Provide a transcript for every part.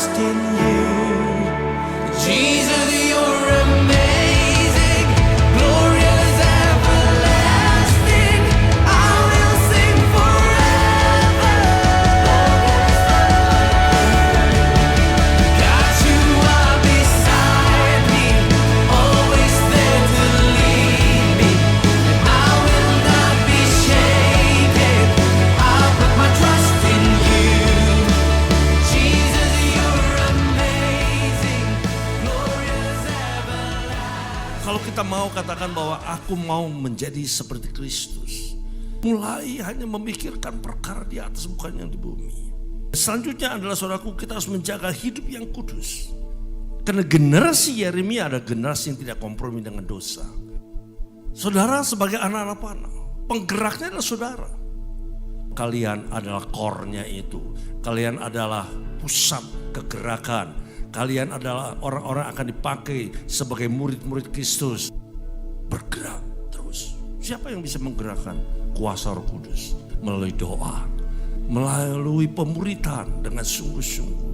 trust in you. Jesus, you're amazing, glorious, everlasting. I will sing forever. God, you are beside me, always there to lead me. I will not be shaken. I'll put my trust in you. Jesus, you're amazing, glorious, everlasting. Kalau kita mau katakan bahwa aku mau menjadi seperti Kristus, mulai hanya memikirkan perkara di atas, bukan yang di bumi. Selanjutnya adalah, saudaraku, kita harus menjaga hidup yang kudus. Karena generasi Yeremia ada generasi yang tidak kompromi dengan dosa. Saudara sebagai anak-anak panah, penggeraknya adalah saudara. Kalian adalah core-nya itu. Kalian adalah pusat kegerakan. Kalian adalah orang-orang yang akan dipakai sebagai murid-murid Kristus. Bergerak terus. Siapa yang bisa menggerakkan? Kuasa Roh Kudus. Melalui doa. Melalui pemuritan dengan sungguh-sungguh.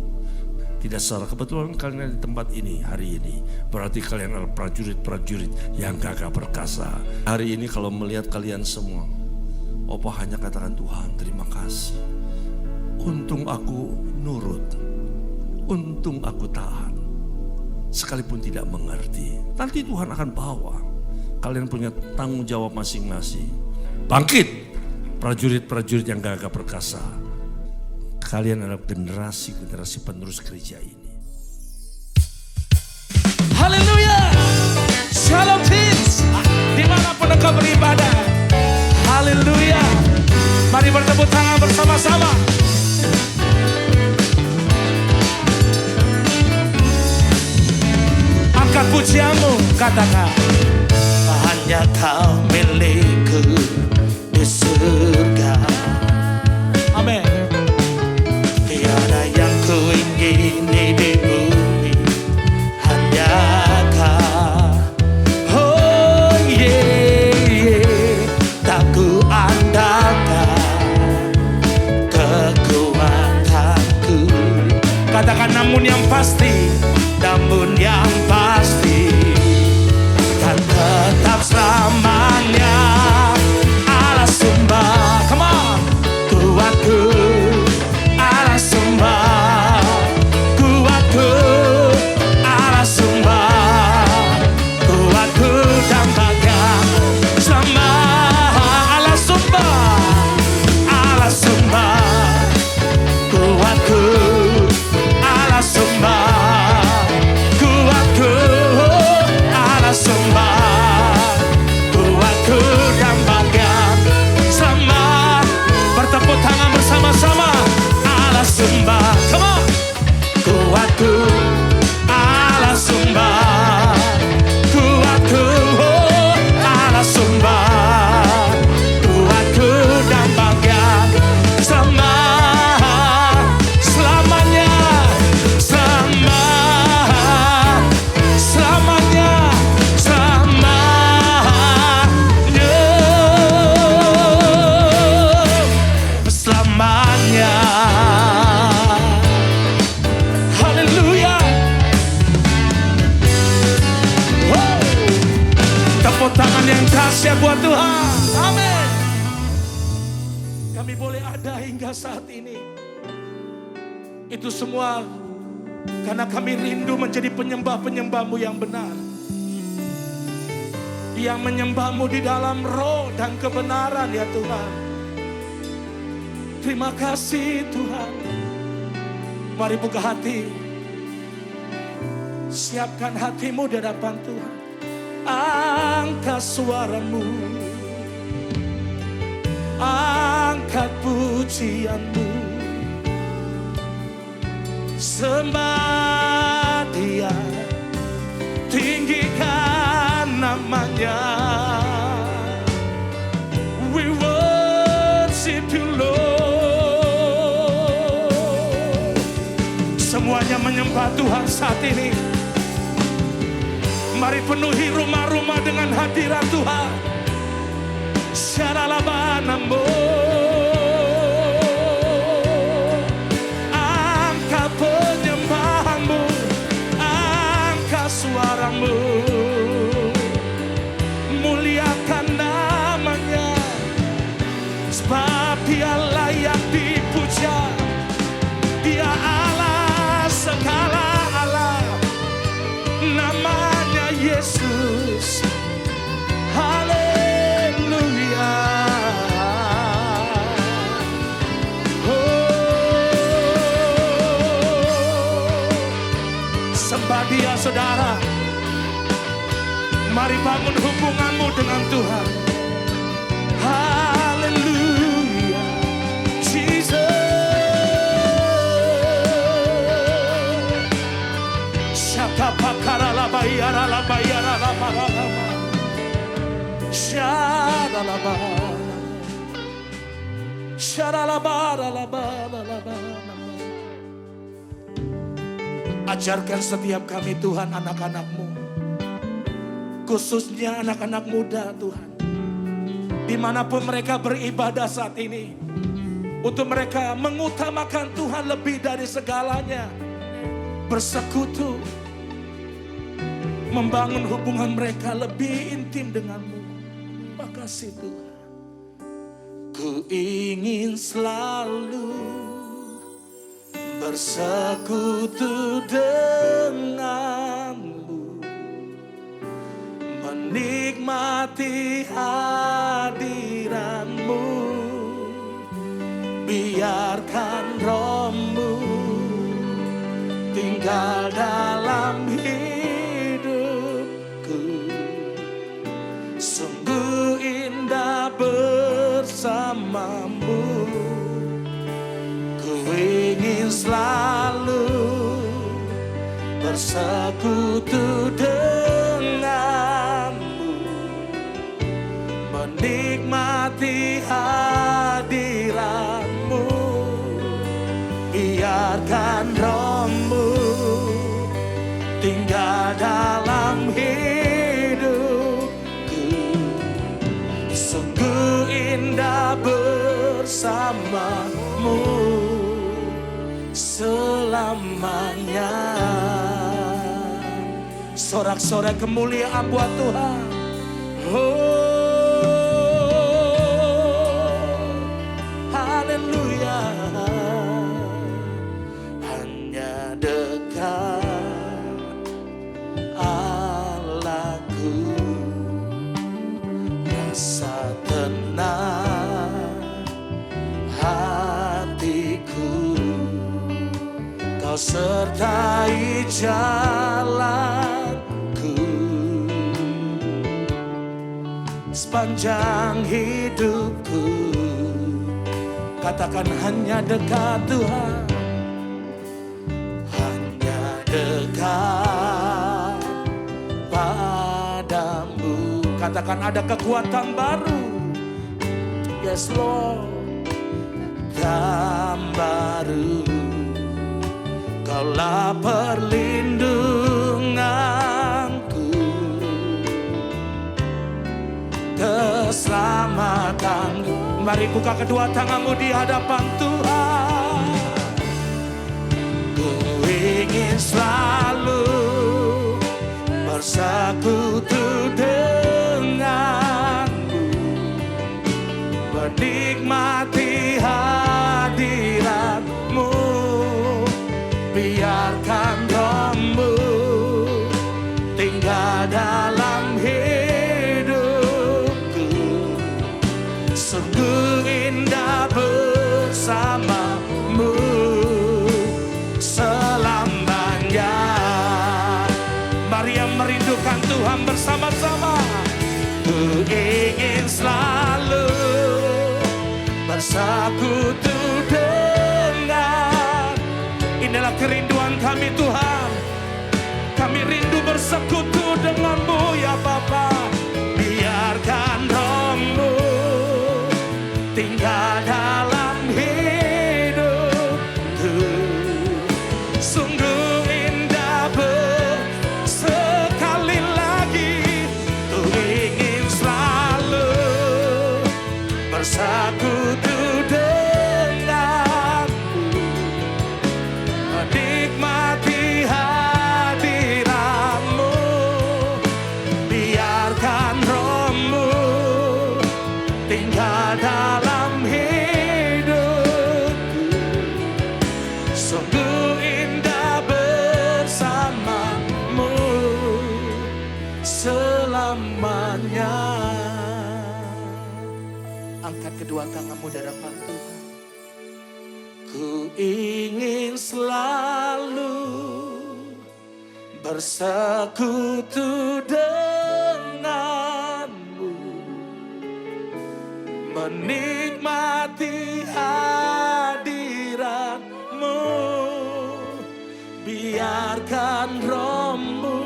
Tidak salah, kebetulan kalian ada di tempat ini hari ini. Berarti kalian adalah prajurit-prajurit yang gagah perkasa. Hari ini kalau melihat kalian semua, Opa hanya katakan, Tuhan terima kasih. Untung aku nurut. Untung aku taat. Sekalipun tidak mengerti. Nanti Tuhan akan bawa. Kalian punya tanggung jawab masing-masing. Bangkit. Prajurit-prajurit yang gagah perkasa. Kalian adalah generasi-generasi penerus gereja ini. Haleluya. Shalom Kids. Dimanapun engkau beribadah. Haleluya. Mari bertepuk tangan bersama-sama. Angkat pujianmu, katakan. Hanya kau milikku di surga. Amin. Tiada yang ku ingini di bumi, hanya kau. Oh yeah, tak ku andalkan kekuatanku. Katakan namun yang pasti, namun yang pasti kan tetap selamanya Allah sembah. Come on. Kuatku Allah sembah, kuatku Allah sembah, kuatku dan bagai sembah. Allah sembah, Allah sembah, kuatku Allah sembah, kuatku Allah sembah, kuatku dan bagai sembah. Bertepuk tangan bersama-sama. Allah sembah, come on. Kuatku Allah sembah, kuatku Allah sembah, kuatku dan bagai sembah. Selamanya, sembah, selamanya, selamanya, selamanya. Haleluya. Wow. Tepuk tangan yang dahsyat buat Tuhan. Amin. Kami boleh ada hingga saat ini. Itu semua karena kami rindu menjadi penyembah-penyembah-Mu yang benar. Yang menyembah-Mu di dalam roh dan kebenaran, ya Tuhan. Terima kasih Tuhan. Mari buka hati. Siapkan hatimu di hadapan Tuhan. Angkat suaramu. Angkat pujianmu. Sembah Dia. Tinggikan namanya. We worship you Lord. Semuanya menyembah Tuhan saat ini. Mari penuhi rumah-rumah dengan hadirat Tuhan. Syaralabanambo. Angkat penyembah. Sebab Dia layak dipuja, Dia Allah segala Allah, namanya Yesus. Haleluya. Sembah Dia saudara. Mari bangun hubunganmu dengan Tuhan. Haleluya, Jesus. Syakapakara la bayara la bayara la bayara la. Syaralaba. Syaralabara la bara la bara. Ajarkan setiap kami Tuhan, anak-anak-Mu, khususnya anak-anak muda Tuhan, dimanapun mereka beribadah saat ini, untuk mereka mengutamakan Tuhan lebih dari segalanya, bersekutu, membangun hubungan mereka lebih intim dengan-Mu. Makasih Tuhan. Ku ingin selalu bersekutu denganmu, menikmati hadiratmu, biarkan rohmu tinggal dalam hidupku. Sungguh indah bersamamu. Ku ingin selalu bersekutu denganmu, menikmati hadiratmu, biarkan rohmu tinggal dalam hidupku. Sungguh indah bersamamu selamanya. Sorak-sorai kemuliaan buat Tuhan. Oh, haleluya. Hanya dekat Allahku, rasa tenang hatiku. Kau sertai jalanku sepanjang hidupku. Katakan hanya dekat Tuhan, hanya dekat padamu. Katakan ada kekuatan baru. Yes Lord, dan baru. Kaulah perlindunganku, keselamatanku. Mari buka kedua tanganmu di hadapan Tuhan. Ku ingin selalu bersekutu denganmu, menikmati hadiratmu, biarkan rohmu tinggal dalam hidupku. Sungguh indah bersamamu selamanya. Mari yang merindukan Tuhan bersama-sama. Ku ingin selalu bersekutu dengan. Inilah kerinduan kami Tuhan. Kami rindu bersekutu dengan-Mu ya Bapa. Biarkan rohmu tinggal dalam hidupku. Sungguh indah sekali lagi. Ku ingin selalu bersekutu denganmu, menikmati hadiratmu, biarkan rohmu tinggal dalam Angkat kedua tanganmu di hadapan Tuhan. Ku ingin selalu bersekutu denganmu, menikmati hadiratmu. Biarkan rohmu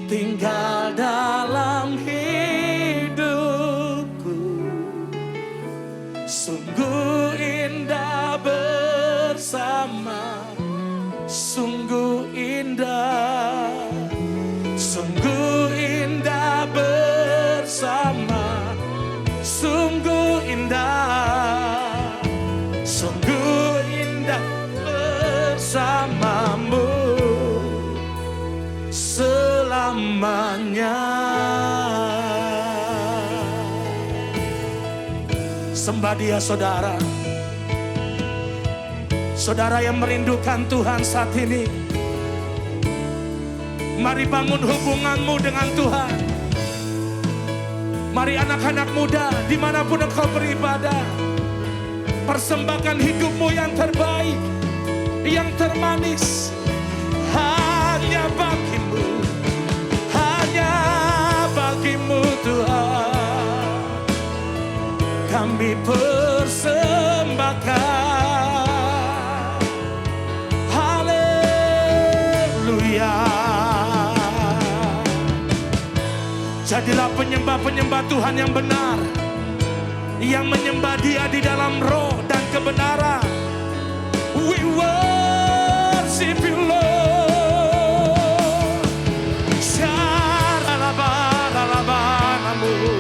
tinggal dalam hidupku. Sungguh indah bersama, sungguh indah, sungguh indah bersama, sungguh indah, sungguh indah bersamamu selamanya. Sembah Dia, saudara. Saudara yang merindukan Tuhan saat ini, mari bangun hubunganmu dengan Tuhan. Mari anak-anak muda, dimanapun engkau beribadah, persembahkan hidupmu yang terbaik, yang termanis, hanya bagimu, hanya bagimu Tuhan. Kami persembahkan, haleluya. Jadilah penyembah-penyembah Tuhan yang benar, yang menyembah Dia di dalam roh dan kebenaran. We worship you, Lord. Syaralabaralabanamu.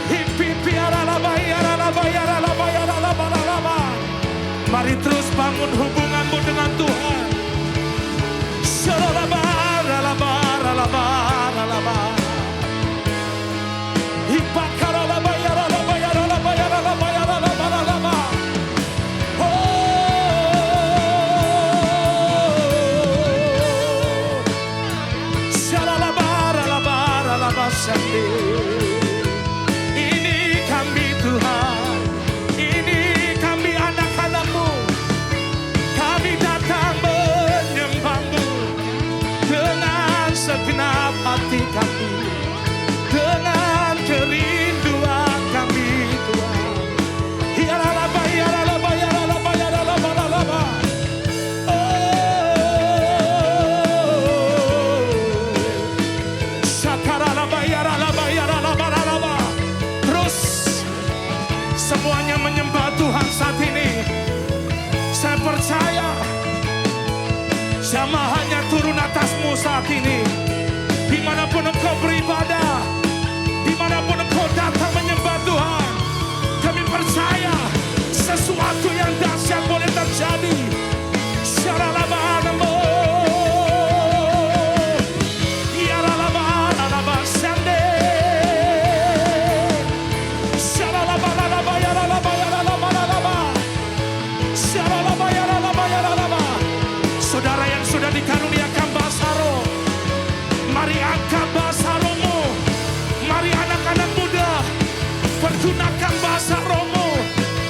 Hipipiaralabayaralabayaralabayaralabayaralaba. Mari terus bangun hubunganmu dengan Tuhan. Syaralabaralabaralabaralaba. Hipakaralabayaralabayaralabayaralabayaralabayaralaba. Ini kami Tuhan, ini kami anak-anak-Mu. Kami datang menyembah-Mu dengan segenap hati kami, dengan kerinduan kami Tuhan. Yaralaba, yaralaba, yaralaba, yaralaba, yaralaba. Terus semuanya menyembah Tuhan saat ini. Saya percaya jamahannya turun atasmu saat ini. Dimanapun engkau beribadah, dimanapun engkau datang menyembah Tuhan, kami percaya sesuatu yang dahsyat boleh terjadi. Syaralabanamu. Saudara yang sudah dikaruniakan bahasa roh, mari angkat bahasa rohmu. Mari anak-anak muda, pergunakan bahasa rohmu.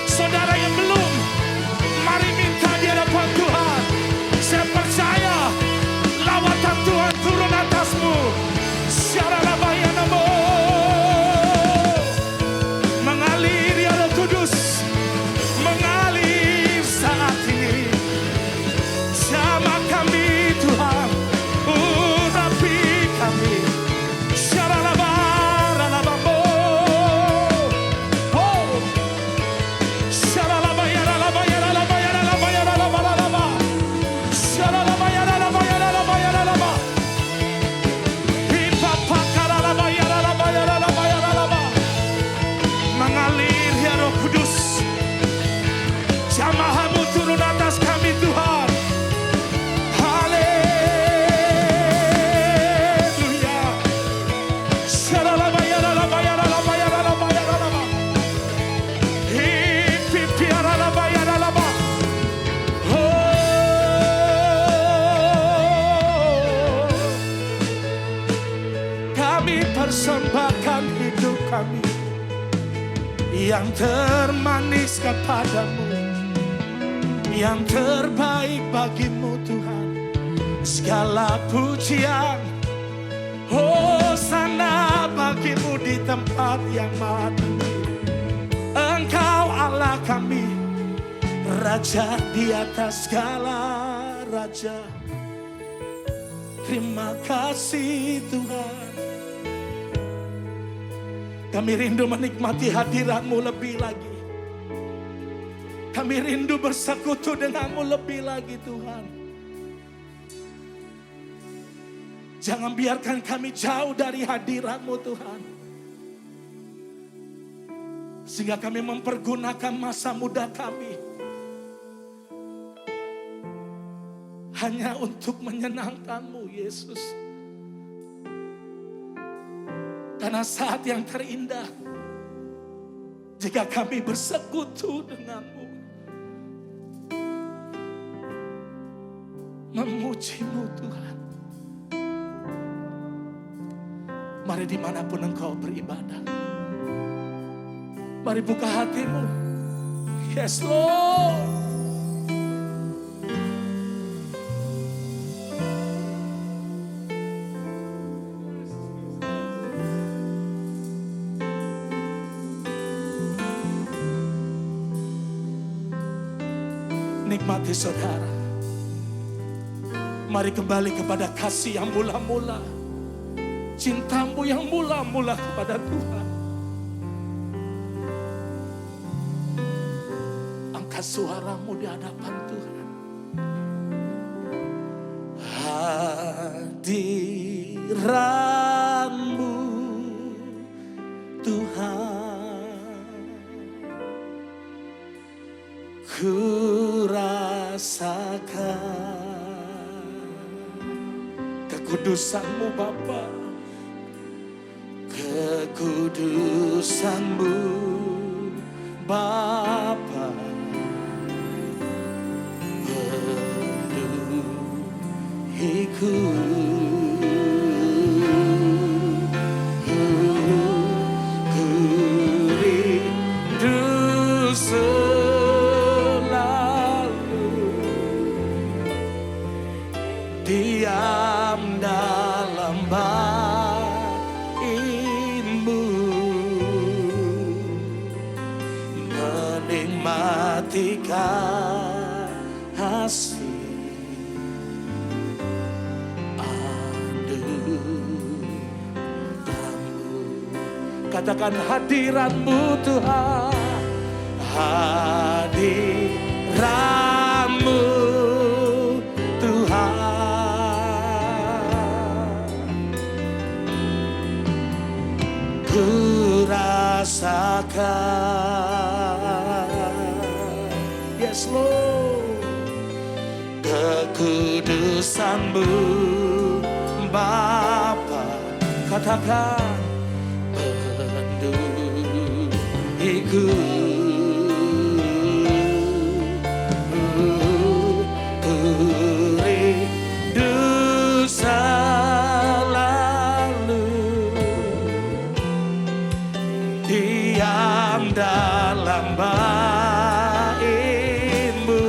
Saudara yang belum, mari minta di hadapan Tuhan. Saya percaya lawatan Tuhan turun atasmu. Syaralabayanamu. Mengalir ya Roh Kudus, mengalir saat ini. Jamah kami Tuhan, urapi kami. Syaralabaralabamu. Oh, kami yang termanis kepadamu, yang terbaik bagimu Tuhan. Segala pujian, hosana bagimu di tempat yang maha tinggi. Engkau Allah kami, Raja di atas segala raja. Terima kasih Tuhan. Kami rindu menikmati hadirat-Mu lebih lagi. Kami rindu bersekutu dengan-Mu lebih lagi Tuhan. Jangan biarkan kami jauh dari hadirat-Mu Tuhan. Sehingga kami mempergunakan masa muda kami hanya untuk menyenangkan-Mu Yesus. Karena saat yang terindah jika kami bersekutu dengan-Mu, memuji-Mu Tuhan. Mari dimanapun engkau beribadah, mari buka hatimu. Yes Lord. Nikmati saudara. Mari kembali kepada kasih yang mula-mula, cintamu yang mula-mula kepada Tuhan. Angkat suaramu di hadapan Tuhan. Hadirat-Mu Tuhan, ku rasakan kekudusan-Mu Bapa, kekudusan-Mu Bapa, penuhiku. Ku rindu diam dalam bait-Mu, menikmati kasih anugerah-Mu. Katakan hadirat-Mu Tuhan, hadirat-Mu Tuhan, ku rasakan, yes Lord, kekudusan-Mu Bapa. Katakan penuhiku. Ku rindu selalu diam dalam bait-Mu,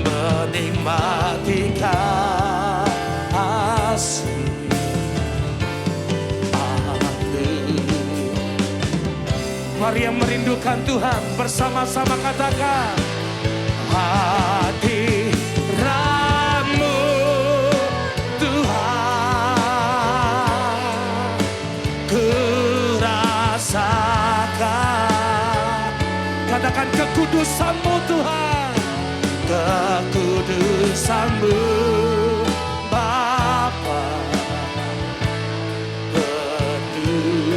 menikmati kasih anugerah. Mari yang merindukan Tuhan bersama-sama katakan, hadirat-Mu Tuhan, ku rasakan. Katakan kekudusan-Mu Tuhan, kekudusan-Mu Bapa, penuhiku.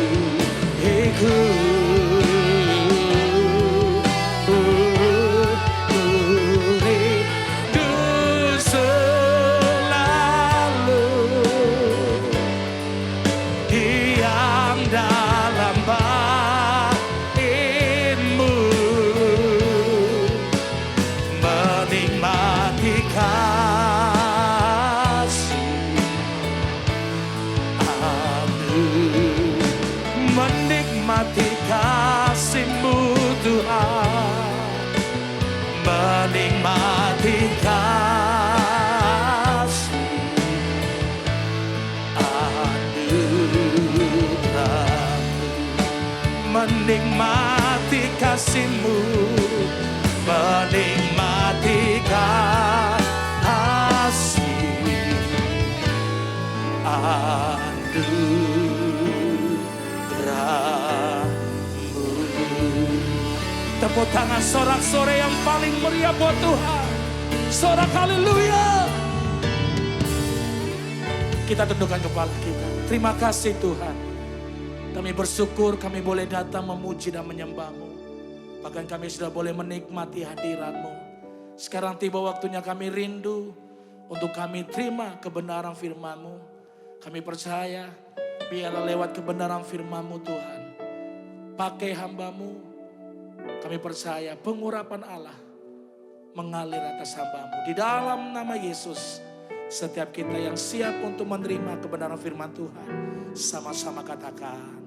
Kasih anugerah. menikmati kasih-Mu, menikmati kasih anugerah-Mu. Tepuk tangan sorak-sorai yang paling meriah buat Tuhan. Sorak haleluya. Kita tundukkan kepala kita. Terima kasih Tuhan. Kami bersyukur kami boleh datang memuji dan menyembah-Mu. Bahkan kami sudah boleh menikmati hadirat-Mu. Sekarang tiba waktunya kami rindu untuk kami terima kebenaran firman-Mu. Kami percaya biarlah lewat kebenaran firman-Mu Tuhan. Pakai hamba-Mu. Kami percaya pengurapan Allah mengalir atas hamba-Mu. Di dalam nama Yesus, setiap kita yang siap untuk menerima kebenaran firman Tuhan, sama-sama katakan,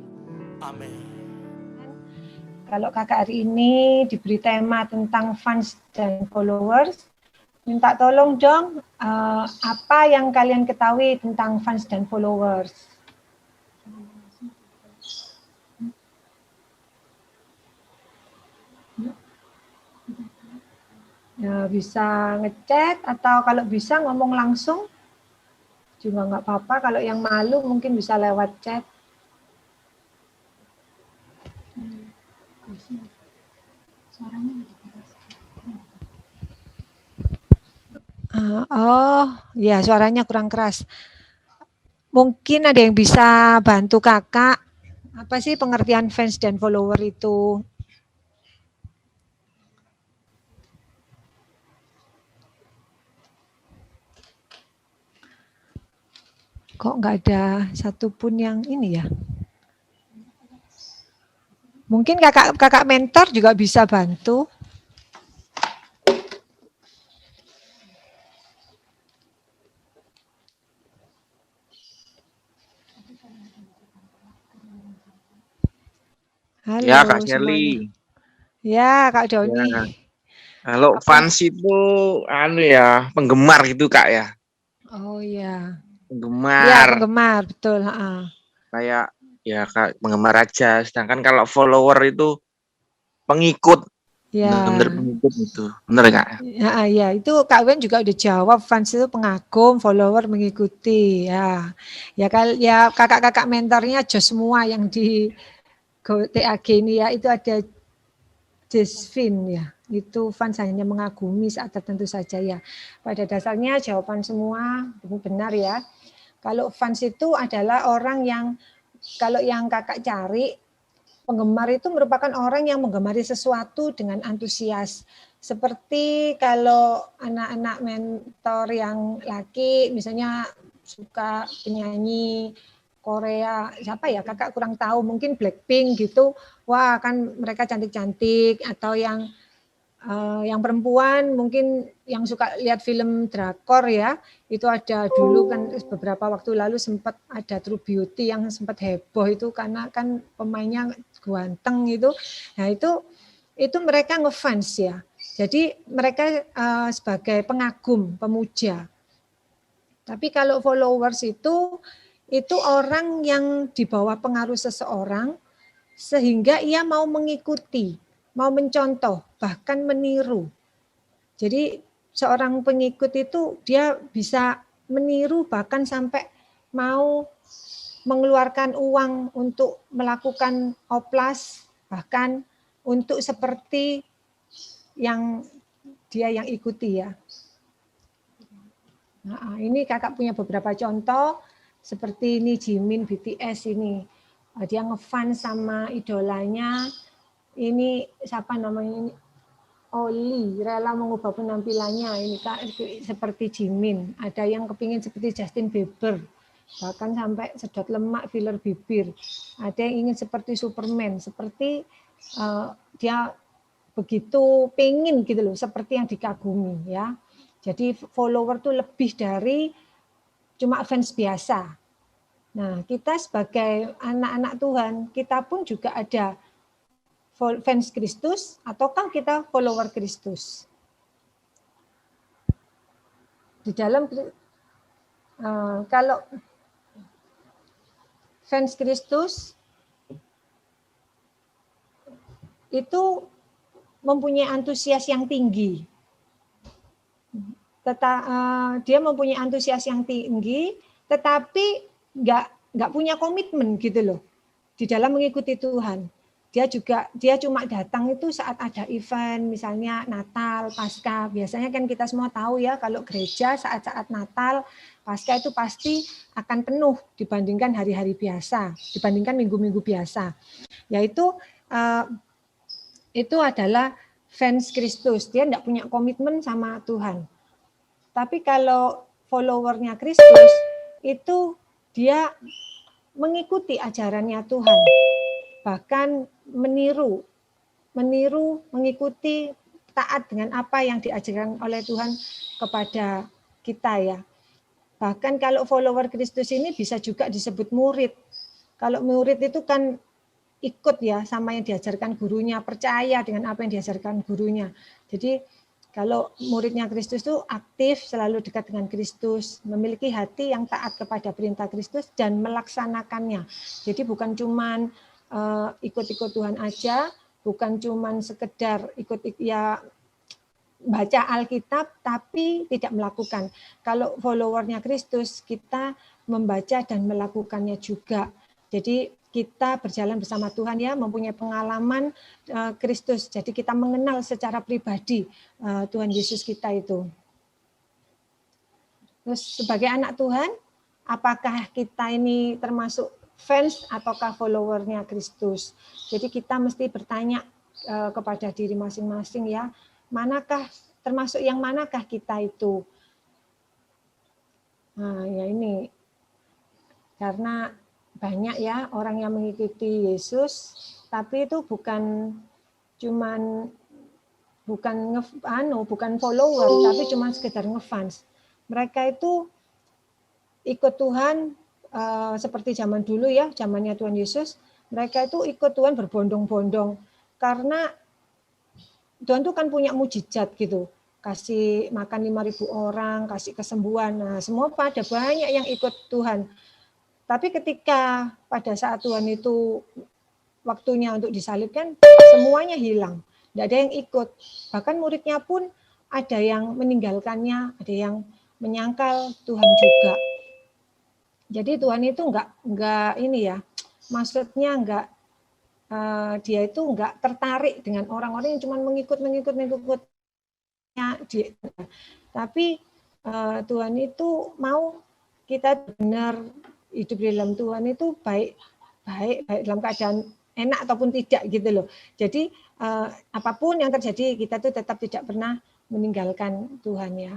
amin. Kalau kakak hari ini diberi tema tentang fans dan followers, minta tolong dong apa yang kalian ketahui tentang fans dan followers. Ya, bisa ngechat atau kalau bisa ngomong langsung juga nggak apa-apa. Kalau yang malu mungkin bisa lewat chat. Oh, ya suaranya kurang keras. Mungkin ada yang bisa bantu kakak. Apa sih pengertian fans dan follower itu? Kok nggak ada satupun yang ini ya? Mungkin kakak mentor juga bisa bantu. Halo, Ya Kak semuanya. Shelly. Ya Kak Doni. Ya. Kalau fans itu penggemar gitu Kak ya. Oh iya. Ya Penggemar penggemar betul. kayak ya Kak penggemar aja. Sedangkan kalau follower itu pengikut. Ya. Bener pengikut itu. Bener Kak? Ya itu Kak Wen juga udah jawab, fans itu pengagum, follower mengikuti. Ya kakak-kakak mentornya Jos semua yang di TAG ini ya, itu ada Jesvin ya. Itu fans hanya mengagumi saat tertentu saja ya. Pada dasarnya jawaban semua benar ya. Kalau fans itu adalah orang yang, kalau yang kakak cari, penggemar itu merupakan orang yang menggemari sesuatu dengan antusias. Seperti kalau anak-anak mentor yang laki, misalnya suka penyanyi Korea, siapa ya kakak kurang tahu, mungkin Blackpink gitu. Wah kan mereka cantik-cantik. Atau yang perempuan mungkin yang suka lihat film drakor ya, itu ada dulu kan beberapa waktu lalu sempat ada True Beauty yang sempat heboh itu karena kan pemainnya ganteng itu. Nah itu mereka ngefans ya. Jadi mereka sebagai pengagum, pemuja. Tapi kalau followers itu orang yang di bawah pengaruh seseorang sehingga ia mau mengikuti, mau mencontoh, bahkan meniru. Jadi seorang pengikut itu dia bisa meniru bahkan sampai mau mengeluarkan uang untuk melakukan oplas, bahkan untuk seperti yang dia yang ikuti ya. Nah, ini kakak punya beberapa contoh seperti ini Jimin BTS ini. Dia ngefans sama idolanya. Ini siapa namanya ini? Oli, rela mengubah penampilannya ini Kak, seperti Jimin. Ada yang kepingin seperti Justin Bieber. Bahkan sampai sedot lemak, filler bibir. Ada yang ingin seperti Superman, seperti dia begitu pengen gitu loh, seperti yang dikagumi ya. Jadi follower tuh lebih dari cuma fans biasa. Nah, kita sebagai anak-anak Tuhan, kita pun juga ada fans Kristus ataukah kita follower Kristus. Di dalam kalau fans Kristus itu mempunyai antusias yang tinggi. Dia mempunyai antusias yang tinggi, tetapi nggak punya komitmen gitu loh di dalam mengikuti Tuhan. Dia cuma datang itu saat ada event, misalnya Natal, Paskah. Biasanya kan kita semua tahu ya, kalau gereja saat-saat Natal, Paskah itu pasti akan penuh dibandingkan hari-hari biasa, dibandingkan minggu-minggu biasa. Yaitu itu adalah fans Kristus. Dia tidak punya komitmen sama Tuhan. Tapi kalau followernya Kristus, itu dia mengikuti ajarannya Tuhan. Bahkan meniru, mengikuti, taat dengan apa yang diajarkan oleh Tuhan kepada kita ya. Bahkan kalau follower Kristus ini bisa juga disebut murid. Kalau murid itu kan ikut ya sama yang diajarkan gurunya, percaya dengan apa yang diajarkan gurunya. Jadi kalau muridnya Kristus itu aktif, selalu dekat dengan Kristus, memiliki hati yang taat kepada perintah Kristus dan melaksanakannya. Jadi bukan cuman ikut-ikut Tuhan aja, bukan cuman sekedar ikut ya baca Alkitab tapi tidak melakukan. Kalau followernya Kristus, kita membaca dan melakukannya juga. Jadi kita berjalan bersama Tuhan ya, mempunyai pengalaman Kristus. Jadi kita mengenal secara pribadi Tuhan Yesus kita itu. Terus sebagai anak Tuhan, apakah kita ini termasuk fans ataukah followernya Kristus? Jadi kita mesti bertanya kepada diri masing-masing ya, manakah termasuk yang manakah kita itu? Nah, ya ini karena banyak ya orang yang mengikuti Yesus, tapi itu bukan follower, tapi cuman sekedar ngefans. Mereka itu ikut Tuhan seperti zaman dulu ya, zamannya Tuhan Yesus. Mereka itu ikut Tuhan berbondong-bondong karena Tuhan itu kan punya mujizat gitu, kasih makan 5.000 orang, kasih kesembuhan. Nah, semua pada banyak yang ikut Tuhan. Tapi ketika pada saat Tuhan itu waktunya untuk disalibkan, semuanya hilang. Tidak ada yang ikut. Bahkan muridnya pun ada yang meninggalkannya, ada yang menyangkal Tuhan juga. Jadi Tuhan itu enggak ini ya, maksudnya dia itu enggak tertarik dengan orang-orang yang cuma mengikut. Tapi Tuhan itu mau kita benar hidup di dalam Tuhan itu baik dalam keadaan enak ataupun tidak gitu loh. Jadi apapun yang terjadi kita tuh tetap tidak pernah meninggalkan Tuhan ya.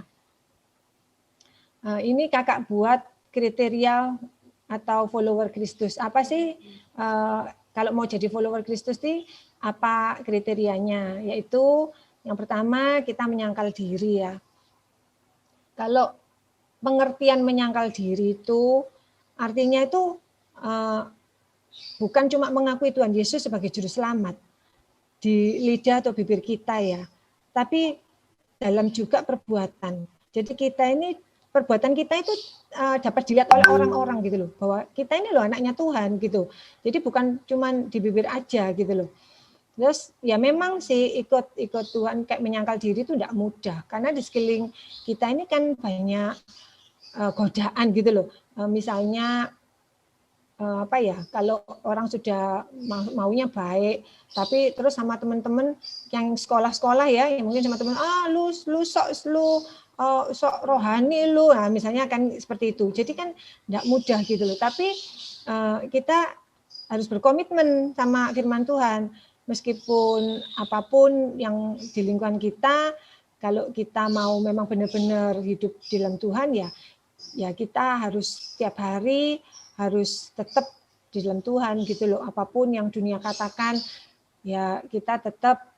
Ini kakak buat kriteria atau follower Kristus. Apa sih kalau mau jadi follower Kristus sih apa kriterianya? Yaitu yang pertama kita menyangkal diri ya. Kalau pengertian menyangkal diri itu artinya itu bukan cuma mengakui Tuhan Yesus sebagai juru selamat di lidah atau bibir kita ya, tapi dalam juga perbuatan. Jadi perbuatan kita itu dapat dilihat oleh orang-orang gitu loh, bahwa kita ini loh anaknya Tuhan gitu. Jadi bukan cuma di bibir aja gitu loh. Terus ya memang sih ikut Tuhan kayak menyangkal diri itu tidak mudah, karena di sekeliling kita ini kan banyak godaan gitu loh. Misalnya kalau orang sudah maunya baik, tapi terus sama teman-teman yang sekolah-sekolah ya, yang mungkin sama teman, lu sok rohani lu, nah misalnya kan seperti itu. Jadi kan tidak mudah gitu loh. Tapi kita harus berkomitmen sama firman Tuhan, meskipun apapun yang di lingkungan kita, kalau kita mau memang benar-benar hidup di dalam Tuhan ya kita harus setiap hari harus tetap di dalam Tuhan gitu loh. Apapun yang dunia katakan, ya kita tetap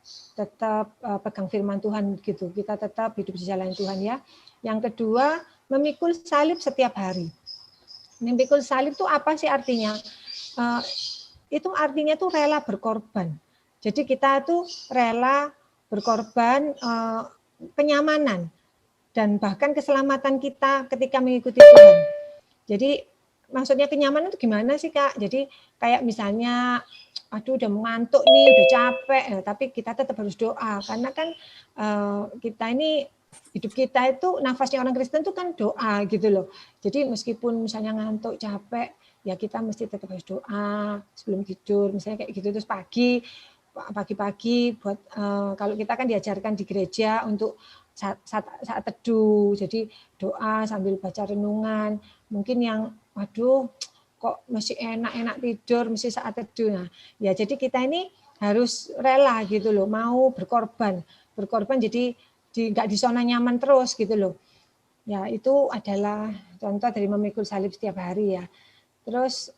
pegang firman Tuhan gitu. Kita tetap hidup di jalan Tuhan ya. Yang kedua, memikul salib setiap hari. Memikul salib itu apa sih artinya? Itu artinya tuh rela berkorban. Jadi kita tuh rela berkorban kenyamanan dan bahkan keselamatan kita ketika mengikuti Tuhan. Jadi maksudnya kenyamanan itu gimana sih Kak? Jadi kayak misalnya aduh udah ngantuk nih, udah capek, tapi kita tetap harus doa karena kan kita ini hidup kita itu nafasnya orang Kristen itu kan doa gitu loh. Jadi meskipun misalnya ngantuk, capek, ya kita mesti tetap harus doa sebelum tidur, misalnya kayak gitu. Terus pagi-pagi buat kalau kita kan diajarkan di gereja untuk saat teduh, jadi doa sambil baca renungan. Mungkin yang waduh kok masih enak-enak tidur, mesti saat teduh. Nah, ya jadi kita ini harus rela gitu loh, mau berkorban jadi nggak di zona nyaman terus gitu loh. Ya itu adalah contoh dari memikul salib setiap hari ya. Terus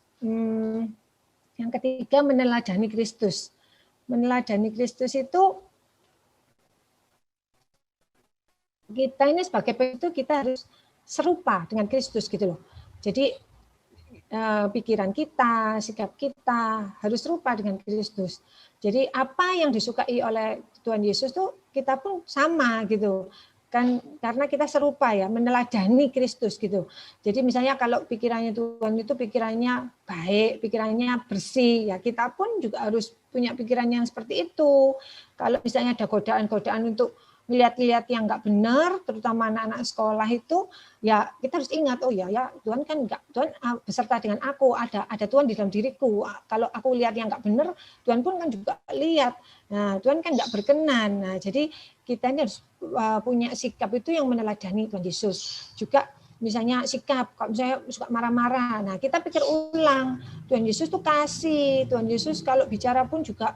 yang ketiga meneladani Kristus. Meneladani Kristus itu kita ini sebagai itu kita harus serupa dengan Kristus gitu loh. Jadi pikiran kita, sikap kita harus serupa dengan Kristus. Jadi apa yang disukai oleh Tuhan Yesus tuh kita pun sama gitu. Kan karena kita serupa ya, meneladani Kristus gitu. Jadi misalnya kalau pikirannya Tuhan itu pikirannya baik, pikirannya bersih, ya kita pun juga harus punya pikiran yang seperti itu. Kalau misalnya ada godaan-godaan untuk melihat-lihat yang nggak benar, terutama anak-anak sekolah itu, ya kita harus ingat, oh ya Tuhan kan nggak, Tuhan beserta dengan aku, ada Tuhan di dalam diriku. Kalau aku lihat yang nggak benar, Tuhan pun kan juga lihat. Nah, Tuhan kan nggak berkenan. Nah, jadi kita ini harus punya sikap itu yang meneladani Tuhan Yesus. Juga misalnya sikap, kalau misalnya suka marah-marah, nah kita pikir ulang, Tuhan Yesus tuh kasih, Tuhan Yesus kalau bicara pun juga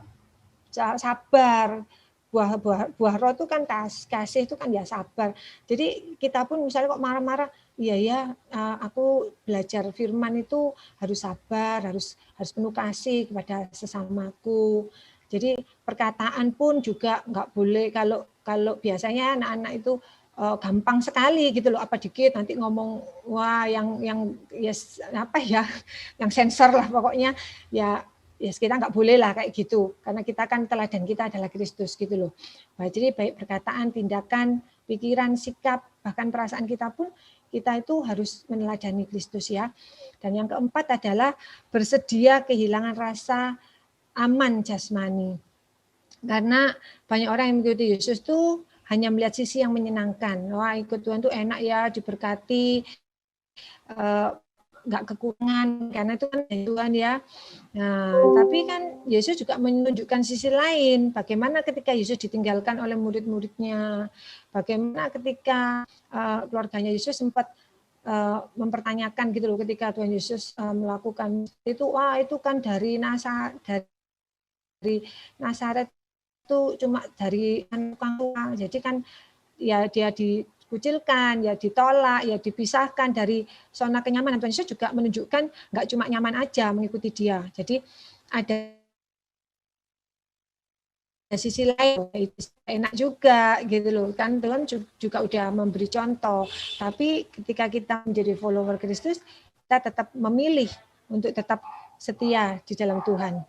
sabar. Buah roh itu kan kasih itu kan ya sabar. Jadi kita pun misalnya kok marah-marah, iya aku belajar firman itu harus sabar, harus penuh kasih kepada sesamaku. Jadi perkataan pun juga nggak boleh kalau biasanya anak-anak itu gampang sekali gitu loh, apa dikit nanti ngomong wah yang yes, apa ya yang sensor lah pokoknya ya kita nggak boleh lah kayak gitu, karena kita kan teladan kita adalah Kristus gitu loh. Nah, jadi baik perkataan, tindakan, pikiran, sikap, bahkan perasaan kita pun kita itu harus meneladani Kristus ya. Dan yang keempat adalah bersedia kehilangan rasa aman jasmani. Karena banyak orang yang mengikuti Yesus tuh hanya melihat sisi yang menyenangkan. Wah ikut Tuhan tuh enak ya, diberkati, nggak kekurangan karena itu kan Tuhan ya. Nah, tapi kan Yesus juga menunjukkan sisi lain. Bagaimana ketika Yesus ditinggalkan oleh murid-muridnya, bagaimana ketika keluarganya Yesus sempat mempertanyakan gitu loh ketika Tuhan Yesus melakukan itu, wah itu kan dari Nazaret itu cuma dari tukang tua. Jadi kan ya dia dikucilkan, ya ditolak, ya dipisahkan dari zona kenyamanan. Tuhan Yesus juga menunjukkan nggak cuma nyaman aja mengikuti dia. Jadi ada sisi lain, itu enak juga gitu loh. Kan Tuhan juga udah memberi contoh. Tapi ketika kita menjadi follower Kristus, kita tetap memilih untuk tetap setia di dalam Tuhan.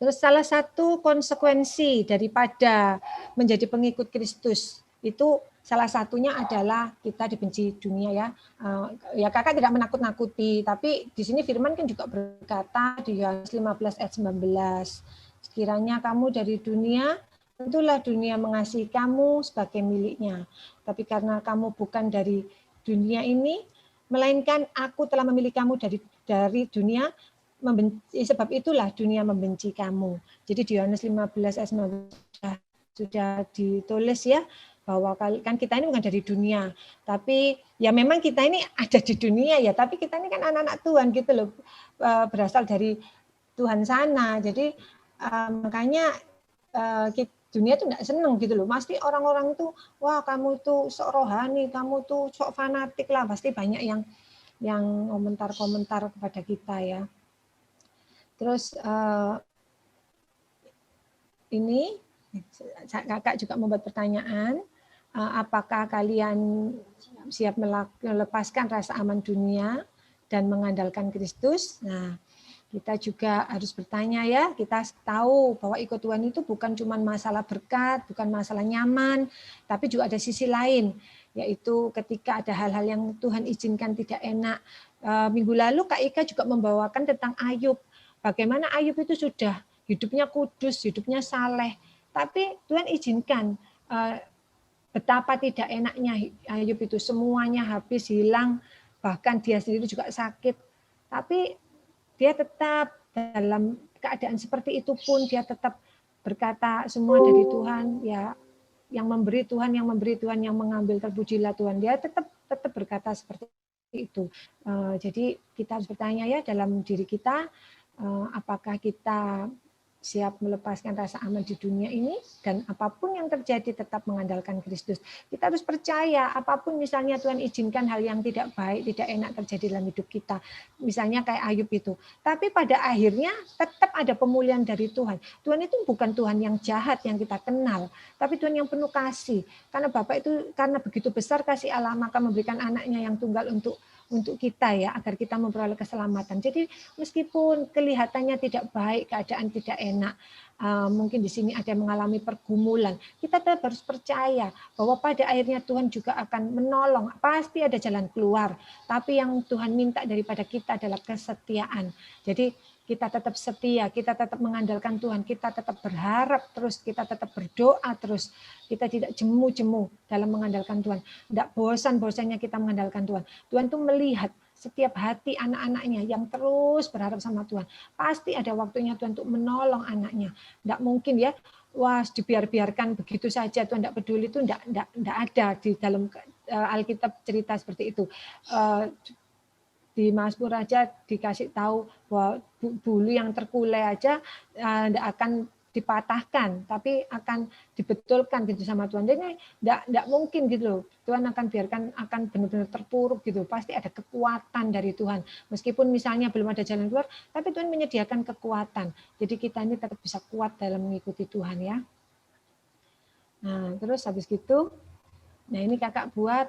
Terus salah satu konsekuensi daripada menjadi pengikut Kristus itu salah satunya adalah kita dibenci dunia ya. Ya kakak tidak menakut-nakuti, tapi di sini firman kan juga berkata di Yohanes 15 ayat 19, sekiranya kamu dari dunia, tentulah dunia mengasihi kamu sebagai miliknya. Tapi karena kamu bukan dari dunia ini, melainkan aku telah memilih kamu dari dunia, sebab itulah dunia membenci kamu. Jadi di Yohanes 15 ayat 19 sudah ditulis ya, bahwa kan kita ini bukan dari dunia, tapi ya memang kita ini ada di dunia ya, tapi kita ini kan anak-anak Tuhan gitu loh, berasal dari Tuhan sana. Jadi makanya dunia tuh nggak seneng gitu loh. Pasti orang-orang tuh, wah kamu tuh sok rohani, kamu tuh sok fanatik lah, pasti banyak yang komentar-komentar kepada kita ya. Terus ini kakak juga membuat pertanyaan, apakah kalian siap melepaskan rasa aman dunia dan mengandalkan Kristus? Nah, kita juga harus bertanya ya, kita tahu bahwa ikut Tuhan itu bukan cuma masalah berkat, bukan masalah nyaman, tapi juga ada sisi lain, yaitu ketika ada hal-hal yang Tuhan izinkan tidak enak. Minggu lalu Kak Ika juga membawakan tentang Ayub. Bagaimana Ayub itu sudah hidupnya kudus, hidupnya saleh, tapi Tuhan izinkan betapa tidak enaknya Ayub itu, semuanya habis, hilang, bahkan dia sendiri juga sakit. Tapi dia tetap dalam keadaan seperti itu pun dia tetap berkata semua dari Tuhan, ya, yang memberi Tuhan, yang memberi Tuhan, yang mengambil terpujilah Tuhan. Dia tetap berkata seperti itu. Jadi kita harus bertanya ya dalam diri kita, apakah kita siap melepaskan rasa aman di dunia ini, dan apapun yang terjadi tetap mengandalkan Kristus. Kita harus percaya apapun misalnya Tuhan izinkan hal yang tidak baik, tidak enak terjadi dalam hidup kita. Misalnya kayak Ayub itu. Tapi pada akhirnya tetap ada pemulihan dari Tuhan. Tuhan itu bukan Tuhan yang jahat yang kita kenal, tapi Tuhan yang penuh kasih. Karena Bapak itu karena begitu besar kasih Allah maka memberikan anaknya yang tunggal untuk kita ya, agar kita memperoleh keselamatan. Jadi meskipun kelihatannya tidak baik, keadaan tidak enak, mungkin di sini ada yang mengalami pergumulan, kita tetap harus percaya bahwa pada akhirnya Tuhan juga akan menolong. Pasti ada jalan keluar, tapi yang Tuhan minta daripada kita adalah kesetiaan. Jadi kita tetap setia, kita tetap mengandalkan Tuhan, kita tetap berharap terus, kita tetap berdoa terus, kita tidak jemu-jemu dalam mengandalkan Tuhan. Tidak bosan-bosannya kita mengandalkan Tuhan. Tuhan tuh melihat setiap hati anak-anaknya yang terus berharap sama Tuhan. Pasti ada waktunya Tuhan untuk menolong anaknya. Tidak mungkin ya, wah dibiarkan begitu saja, Tuhan tidak peduli, itu tidak ada di dalam Alkitab cerita seperti itu. Di Mazmur aja dikasih tahu bahwa bulu yang terkulai aja tidak akan dipatahkan, tapi akan dibetulkan gitu sama Tuhan. Jadi tidak mungkin gitu loh. Tuhan akan biarkan, akan benar-benar terpuruk gitu. Pasti ada kekuatan dari Tuhan. Meskipun misalnya belum ada jalan keluar, tapi Tuhan menyediakan kekuatan. Jadi kita ini tetap bisa kuat dalam mengikuti Tuhan ya. Nah, terus habis gitu, nah ini kakak buat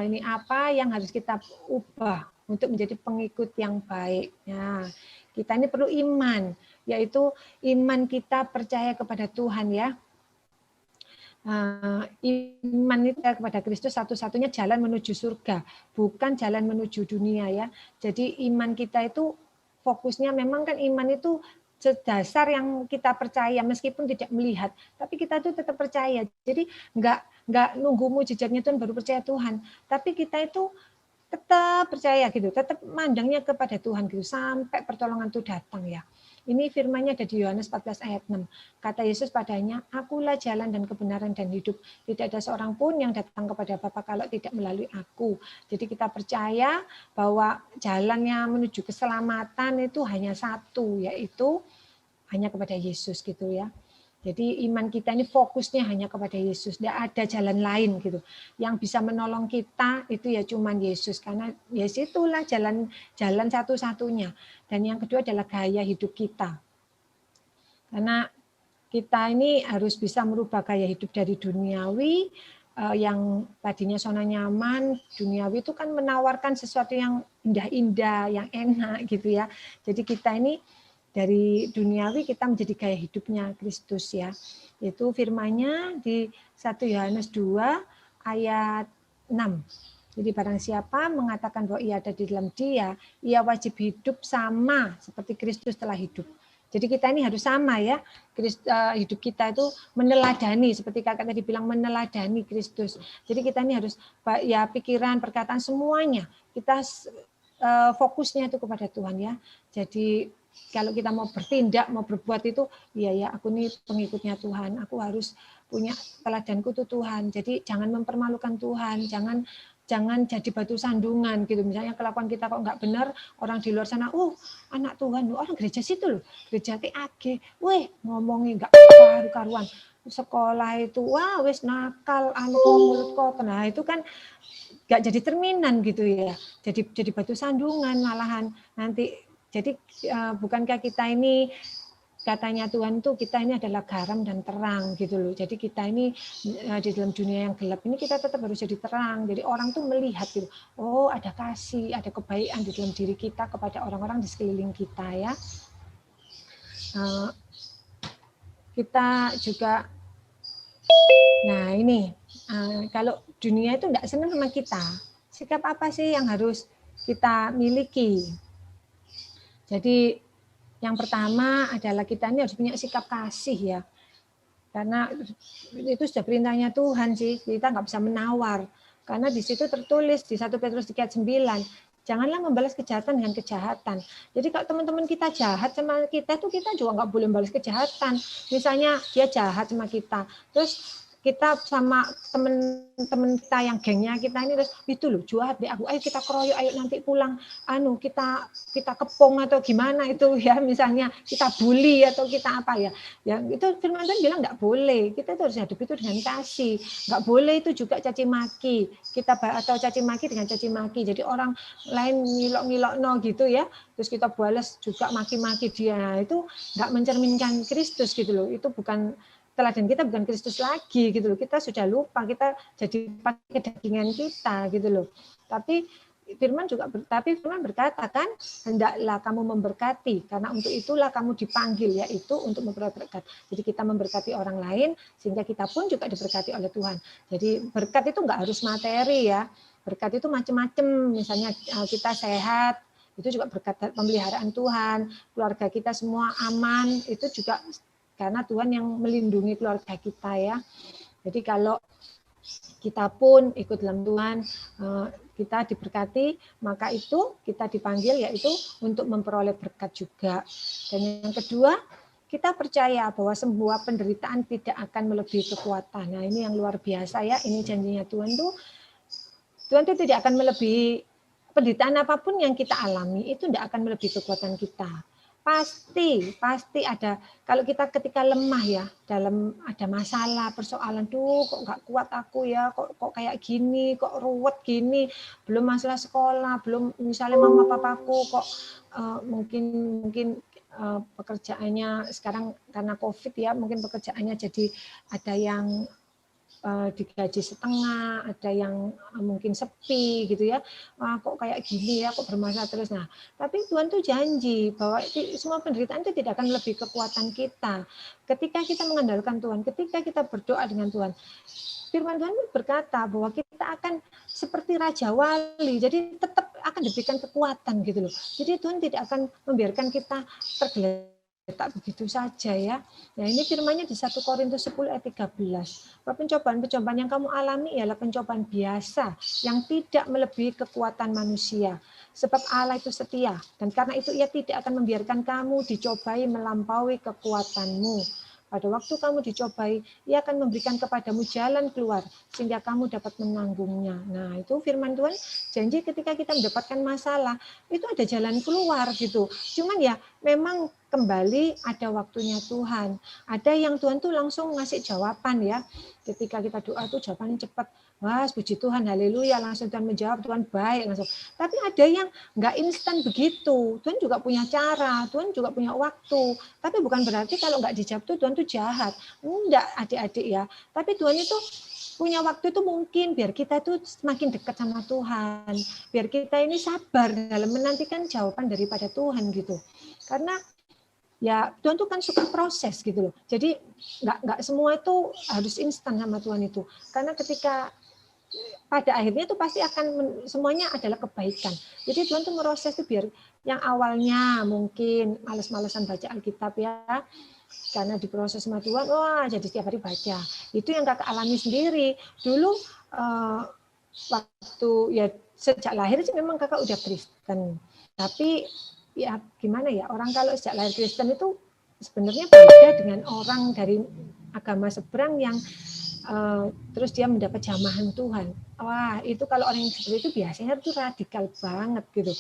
ini apa yang harus kita ubah untuk menjadi pengikut yang baik. Nah, kita ini perlu iman, yaitu iman kita percaya kepada Tuhan ya. Iman kita kepada Kristus satu-satunya jalan menuju surga, bukan jalan menuju dunia ya. Jadi iman kita itu fokusnya memang kan iman itu dasar yang kita percaya meskipun tidak melihat, tapi kita tuh tetap percaya. Jadi nggak nunggu mujizatnya Tuhan baru percaya Tuhan, tapi kita itu tetap percaya gitu, tetap mandangnya kepada Tuhan gitu sampai pertolongan itu datang ya. Ini firman-Nya ada di Yohanes 14 ayat 6. Kata Yesus padanya, akulah jalan dan kebenaran dan hidup. Tidak ada seorang pun yang datang kepada Bapa kalau tidak melalui aku. Jadi kita percaya bahwa jalannya menuju keselamatan itu hanya satu, yaitu hanya kepada Yesus gitu ya. Jadi iman kita ini fokusnya hanya kepada Yesus, tidak ada jalan lain gitu. Yang bisa menolong kita itu ya cuman Yesus, karena Yesus itulah jalan satu-satunya. Dan yang kedua adalah gaya hidup kita. Karena kita ini harus bisa merubah gaya hidup dari duniawi yang tadinya zona nyaman. Duniawi itu kan menawarkan sesuatu yang indah-indah, yang enak gitu ya. Jadi kita ini dari duniawi kita menjadi gaya hidupnya Kristus ya. Itu firman-Nya di 1 Yohanes 2 ayat 6. Jadi barang siapa mengatakan bahwa ia ada di dalam Dia, ia wajib hidup sama seperti Kristus telah hidup. Jadi kita ini harus sama ya. Hidup kita itu meneladani, seperti kakak tadi bilang, meneladani Kristus. Jadi kita ini harus ya pikiran, perkataan semuanya kita fokusnya itu kepada Tuhan ya. Jadi kalau kita mau bertindak, mau berbuat itu, ya aku ini pengikutnya Tuhan, aku harus punya teladanku itu Tuhan. Jadi jangan mempermalukan Tuhan, jangan jadi batu sandungan gitu. Misalnya kelakuan kita kok nggak benar, orang di luar sana, anak Tuhan, orang gereja situ loh, gereja TAG, ngomongin nggak karu-karuan. Sekolah itu, wes nakal, mulut kotor. Nah itu kan nggak jadi cerminan gitu ya. Jadi batu sandungan malahan nanti. Jadi bukankah kita ini katanya Tuhan tuh kita ini adalah garam dan terang gitu loh. Jadi kita ini di dalam dunia yang gelap ini kita tetap harus jadi terang. Jadi orang tuh melihat gitu, ada kasih, ada kebaikan di dalam diri kita kepada orang-orang di sekeliling kita ya. Kita juga, nah ini kalau dunia itu enggak senang sama kita, sikap apa sih yang harus kita miliki? Jadi Yang pertama adalah kita ini harus punya sikap kasih ya. Karena itu sudah perintahnya Tuhan sih, kita nggak bisa menawar. Karena di situ tertulis di 1 Petrus 3:9, janganlah membalas kejahatan dengan kejahatan. Jadi kalau teman-teman kita jahat sama kita tuh kita juga nggak boleh membalas kejahatan. Misalnya dia jahat sama kita, terus kita sama teman-teman kita yang gengnya kita ini terus itu loh jahat deh aku, ayo kita keroyok, ayo nanti pulang kita kepung atau gimana itu ya, misalnya kita bully atau kita apa ya itu firman Tuhan bilang nggak boleh. Kita itu harus hidup itu dengan kasih. Nggak boleh itu juga caci maki kita, atau caci maki dengan caci maki, jadi orang lain ngilok-ngilok no gitu ya, terus kita balas juga maki-maki dia, itu nggak mencerminkan Kristus gitu loh. Itu bukan teladan, kita bukan Kristus lagi gitu loh. Kita sudah lupa, kita jadi pakai kedagingan kita gitu loh. Tapi Firman berkata kan, hendaklah kamu memberkati, karena untuk itulah kamu dipanggil, yaitu untuk memperoleh berkat. Jadi kita memberkati orang lain sehingga kita pun juga diberkati oleh Tuhan. Jadi berkat itu enggak harus materi ya. Berkat itu macam-macam. Misalnya kita sehat, itu juga berkat pemeliharaan Tuhan. Keluarga kita semua aman, itu juga karena Tuhan yang melindungi keluarga kita ya. Jadi kalau kita pun ikut dalam Tuhan, kita diberkati, maka itu kita dipanggil yaitu untuk memperoleh berkat juga. Dan yang kedua, kita percaya bahwa sebuah penderitaan tidak akan melebihi kekuatan. Nah ini yang luar biasa ya, ini janjinya Tuhan tuh tidak akan melebihi penderitaan apapun yang kita alami, itu tidak akan melebihi kekuatan kita. Pasti ada. Kalau kita ketika lemah ya, dalam ada masalah, persoalan, kok nggak kuat aku ya, kok kayak gini, kok ruwet gini, belum masalah sekolah, belum misalnya mama papaku kok mungkin pekerjaannya sekarang karena COVID ya, mungkin pekerjaannya jadi ada yang digaji setengah, ada yang mungkin sepi gitu ya. Wah, kok kayak gini ya, kok bermasalah terus. Nah, tapi Tuhan tuh janji bahwa semua penderitaan itu tidak akan lebih kekuatan kita. Ketika kita mengandalkan Tuhan, ketika kita berdoa dengan Tuhan, firman Tuhan berkata bahwa kita akan seperti Raja Wali, jadi tetap akan diberikan kekuatan gitu loh. Jadi Tuhan tidak akan membiarkan kita tergeletak begitu saja ya. Nah ini firman-Nya di 1 Korintus 10 ayat 13. Pencobaan-pencobaan yang kamu alami ialah pencobaan biasa yang tidak melebihi kekuatan manusia. Sebab Allah itu setia dan karena itu Ia tidak akan membiarkan kamu dicobai melampaui kekuatanmu. Pada waktu kamu dicobai, Ia akan memberikan kepadamu jalan keluar sehingga kamu dapat menanggungnya. Nah, itu firman Tuhan janji ketika kita mendapatkan masalah, itu ada jalan keluar gitu. Cuman ya memang kembali ada waktunya Tuhan. Ada yang Tuhan tuh langsung ngasih jawaban ya. Ketika kita doa tuh jawabannya cepat. Wah, puji Tuhan, haleluya, langsung Tuhan menjawab, Tuhan baik langsung. Tapi ada yang nggak instan begitu. Tuhan juga punya cara, Tuhan juga punya waktu. Tapi bukan berarti kalau nggak dijawab tuh Tuhan tuh jahat. Enggak, adik-adik ya. Tapi Tuhan itu punya waktu itu mungkin biar kita tuh semakin dekat sama Tuhan. Biar kita ini sabar dalam menantikan jawaban daripada Tuhan gitu. Karena ya Tuhan tuh kan suka proses gitu loh. Jadi nggak semua itu harus instan sama Tuhan itu. Karena ketika pada akhirnya itu pasti akan semuanya adalah kebaikan. Jadi Tuhan tuh meroses itu biar yang awalnya mungkin males-malesan baca Alkitab ya, karena diproses sama Tuhan, wah jadi setiap hari baca. Itu yang kakak alami sendiri. Dulu waktu ya sejak lahir sih memang kakak udah Kristen. Tapi ya gimana ya, orang kalau sejak lahir Kristen itu sebenarnya beda dengan orang dari agama seberang yang terus dia mendapat jamahan Tuhan. Wah, itu kalau orang yang seperti itu biasanya itu radikal banget gitu.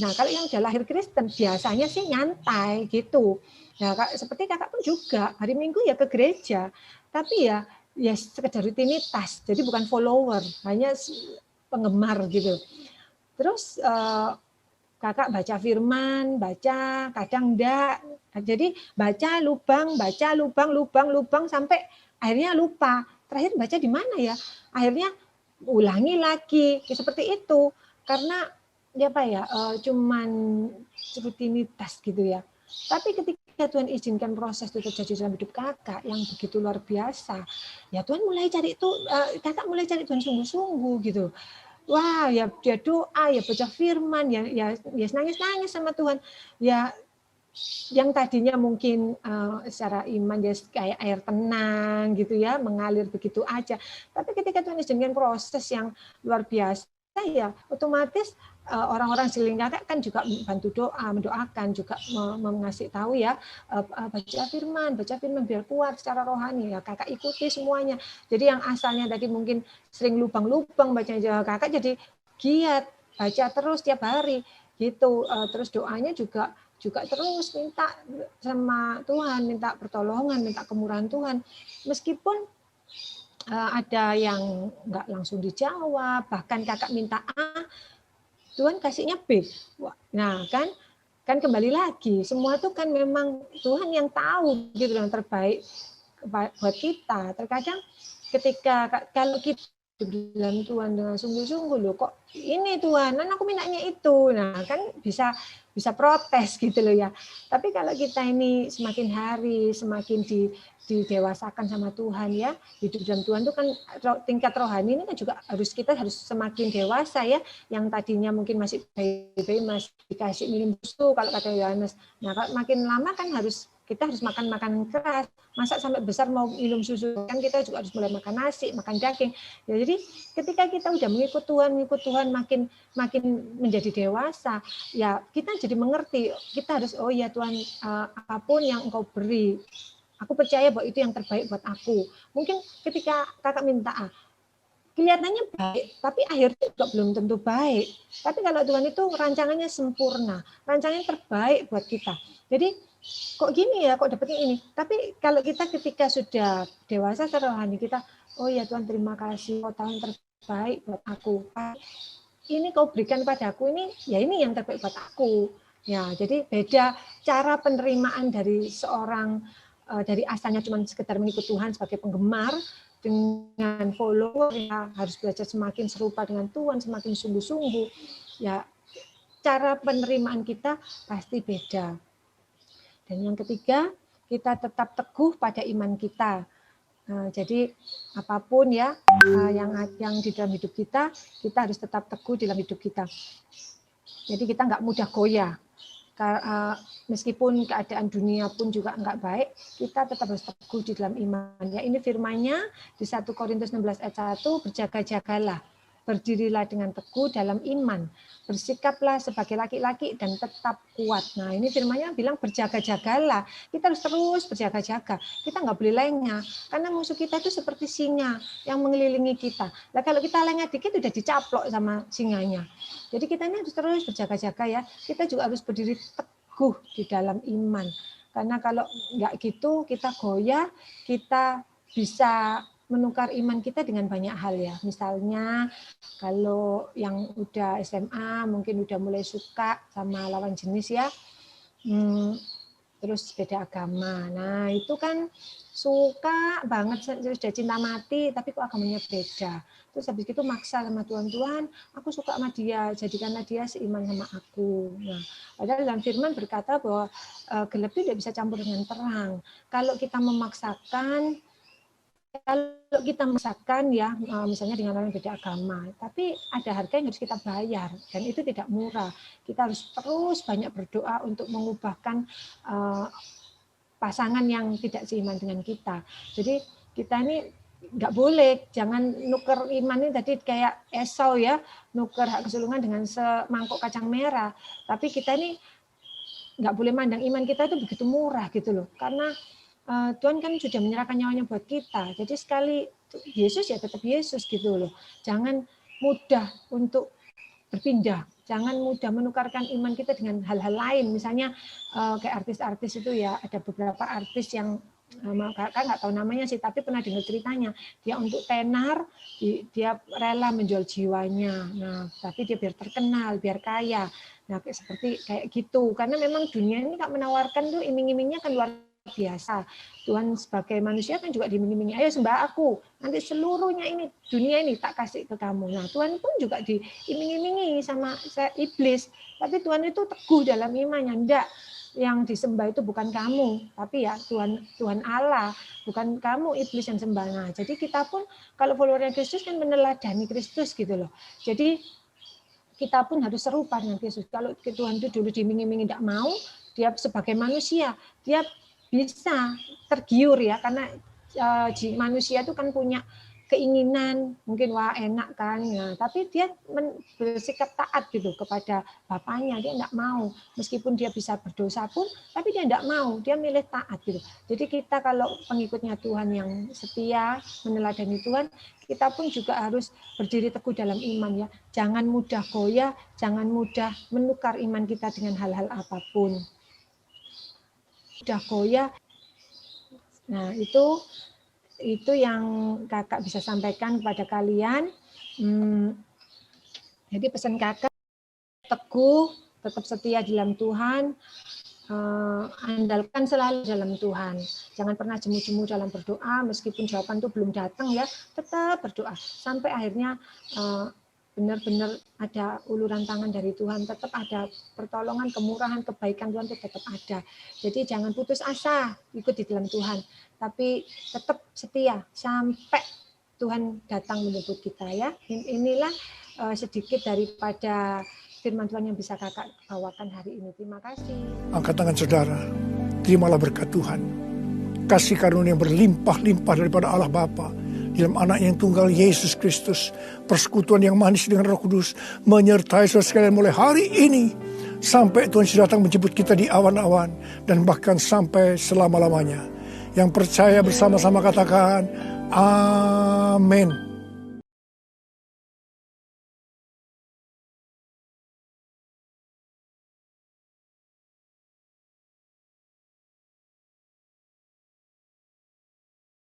Nah, kalau yang udah lahir Kristen biasanya sih nyantai gitu. Nah, seperti kakak pun juga hari Minggu ya ke gereja, tapi ya sekedar rutinitas. Jadi bukan follower, hanya penggemar gitu. Terus kakak baca firman, baca, kadang enggak. Jadi baca lubang sampai akhirnya lupa. Terakhir baca di mana ya? Akhirnya ulangi lagi seperti itu. Karena ya apa ya? Cuman rutinitas gitu ya. Tapi ketika Tuhan izinkan proses itu terjadi dalam hidup kakak yang begitu luar biasa, ya Tuhan mulai cari itu, kakak mulai cari Tuhan sungguh-sungguh gitu. Wah, ya dia doa, ya baca firman, ya nangis-nangis sama Tuhan. Ya yang tadinya mungkin secara iman dia kayak air tenang gitu ya, mengalir begitu aja. Tapi ketika Tuhan izinkan proses yang luar biasa ya, otomatis orang-orang sekeliling kakak kan juga bantu doa, mendoakan, juga mengasih tahu ya, baca firman biar kuat secara rohani ya, kakak ikuti semuanya. Jadi yang asalnya tadi mungkin sering lubang-lubang bacanya kakak jadi giat, baca terus tiap hari gitu. Terus doanya juga terus minta sama Tuhan, minta pertolongan, minta kemurahan Tuhan. Meskipun ada yang nggak langsung dijawab, bahkan kakak minta A, Tuhan kasihnya B. Nah kan kembali lagi, semua itu kan memang Tuhan yang tahu gitu, yang terbaik buat kita. Terkadang ketika kalau kita bilang Tuhan dengan sungguh-sungguh, loh kok ini Tuhan, aku mintanya itu. Nah kan bisa protes gitu loh ya. Tapi kalau kita ini semakin hari semakin didewasakan sama Tuhan ya, hidup dalam Tuhan itu kan tingkat rohani ini kan juga kita harus semakin dewasa ya. Yang tadinya mungkin masih bayi-bayi, masih dikasih minum susu kalau kata Yohanes. Nah makin lama kan kita harus makan makanan keras. Masa sampai besar mau minum susu, kan kita juga harus mulai makan nasi, makan daging. Ya, jadi ketika kita udah mengikut Tuhan makin menjadi dewasa, ya kita jadi mengerti, kita harus, oh ya Tuhan, apapun yang Engkau beri, aku percaya bahwa itu yang terbaik buat aku. Mungkin ketika kakak minta kelihatannya baik, tapi akhirnya juga belum tentu baik. Tapi kalau Tuhan itu rancangannya sempurna, rancangannya terbaik buat kita. Jadi kok gini ya, kok dapetnya ini. Tapi kalau kita ketika sudah dewasa secara rohani, kita, oh ya Tuhan terima kasih, kau tahu yang terbaik buat aku. Ini kau berikan padaku, ini ya ini yang terbaik buat aku. Ya, jadi beda cara penerimaan dari seorang dari asalnya cuma sekedar mengikut Tuhan sebagai penggemar, dengan follower ya harus belajar semakin serupa dengan Tuhan, semakin sungguh-sungguh. Ya, cara penerimaan kita pasti beda. Dan yang ketiga, kita tetap teguh pada iman kita. Nah, jadi apapun ya yang di dalam hidup kita harus tetap teguh dalam hidup kita. Jadi kita nggak mudah goyah. Meskipun keadaan dunia pun juga nggak baik, kita tetap harus teguh di dalam iman. Ya, ini firman-Nya di 1 Korintus 16 ayat 1, berjaga-jagalah, berdirilah dengan teguh dalam iman, bersikaplah sebagai laki-laki dan tetap kuat. Nah, ini firman-Nya bilang berjaga-jagalah. Kita harus terus berjaga-jaga. Kita nggak boleh lengah, karena musuh kita itu seperti singa yang mengelilingi kita. Nah, kalau kita lengah dikit udah dicaplok sama singanya. Jadi kita ini harus terus berjaga-jaga ya. Kita juga harus berdiri teguh di dalam iman. Karena kalau nggak gitu, kita goyah, kita bisa menukar iman kita dengan banyak hal ya. Misalnya kalau yang udah SMA mungkin udah mulai suka sama lawan jenis ya, terus beda agama. Nah itu kan suka banget, sudah cinta mati, tapi kok agamanya beda. Terus habis itu maksa sama Tuhan, aku suka sama dia, jadikanlah dia seiman sama aku. Nah, padahal dalam firman berkata bahwa gelap itu tidak bisa campur dengan terang. Kalau kita memaksakan ya, misalnya dengan orang beda agama, tapi ada harga yang harus kita bayar, dan itu tidak murah. Kita harus terus banyak berdoa untuk mengubahkan pasangan yang tidak seiman dengan kita. Jadi kita ini nggak boleh, jangan nuker iman ini tadi kayak Esau ya, nuker hak kesulungan dengan semangkok kacang merah. Tapi kita ini nggak boleh mandang iman kita itu begitu murah gitu loh, karena Tuhan kan sudah menyerahkan nyawanya buat kita. Jadi sekali Yesus ya tetap Yesus gitu loh. Jangan mudah untuk berpindah, jangan mudah menukarkan iman kita dengan hal-hal lain. Misalnya kayak artis-artis itu ya, ada beberapa artis yang kakak nggak tahu namanya sih, tapi pernah dengar ceritanya. Dia untuk tenar, dia rela menjual jiwanya. Nah, tapi dia biar terkenal, biar kaya. Nah, seperti kayak gitu. Karena memang dunia ini kak menawarkan tuh iming-imingnya kan luar biasa. Tuhan sebagai manusia kan juga dimiming-imingi, ayo sembah aku, nanti seluruhnya ini dunia ini tak kasih ke kamu. Nah Tuhan pun juga diiming-imingi sama iblis, tapi Tuhan itu teguh dalam imannya. Enggak, yang disembah itu bukan kamu, tapi ya Tuhan Allah, bukan kamu iblis yang sembah. Nah, jadi kita pun kalau follower Kristus kan meneladani Kristus gitu loh. Jadi kita pun harus serupa dengan Kristus. Kalau Tuhan itu dulu diiming-imingi tidak mau, dia sebagai manusia, dia bisa tergiur ya, karena manusia itu kan punya keinginan, mungkin wah enak kan, nah, tapi dia bersikap taat gitu kepada bapaknya, dia enggak mau, meskipun dia bisa berdosa pun, tapi dia enggak mau, dia milih taat gitu. Jadi kita kalau pengikutnya Tuhan yang setia, meneladani Tuhan, kita pun juga harus berdiri teguh dalam iman ya, jangan mudah goyah, jangan mudah menukar iman kita dengan hal-hal apapun. Mudah goyah, nah itu yang kakak bisa sampaikan kepada kalian. Jadi pesan kakak, teguh, tetap setia dalam Tuhan, andalkan selalu dalam Tuhan. Jangan pernah jemu-jemu dalam berdoa, meskipun jawaban itu belum datang ya, tetap berdoa. Sampai akhirnya benar-benar ada uluran tangan dari Tuhan, tetap ada pertolongan, kemurahan, kebaikan Tuhan itu tetap ada. Jadi jangan putus asa ikut di dalam Tuhan, tapi tetap setia sampai Tuhan datang menjemput kita ya. Inilah sedikit daripada firman Tuhan yang bisa kakak bawakan hari ini. Terima kasih. Angkat tangan saudara, terimalah berkat Tuhan. Kasih karunia yang berlimpah-limpah daripada Allah Bapa dalam anak yang tunggal Yesus Kristus, persekutuan yang manis dengan Roh Kudus menyertai saudara sekalian mulai hari ini sampai Tuhan sudah datang menjemput kita di awan-awan dan bahkan sampai selama-lamanya. Yang percaya bersama-sama katakan amin.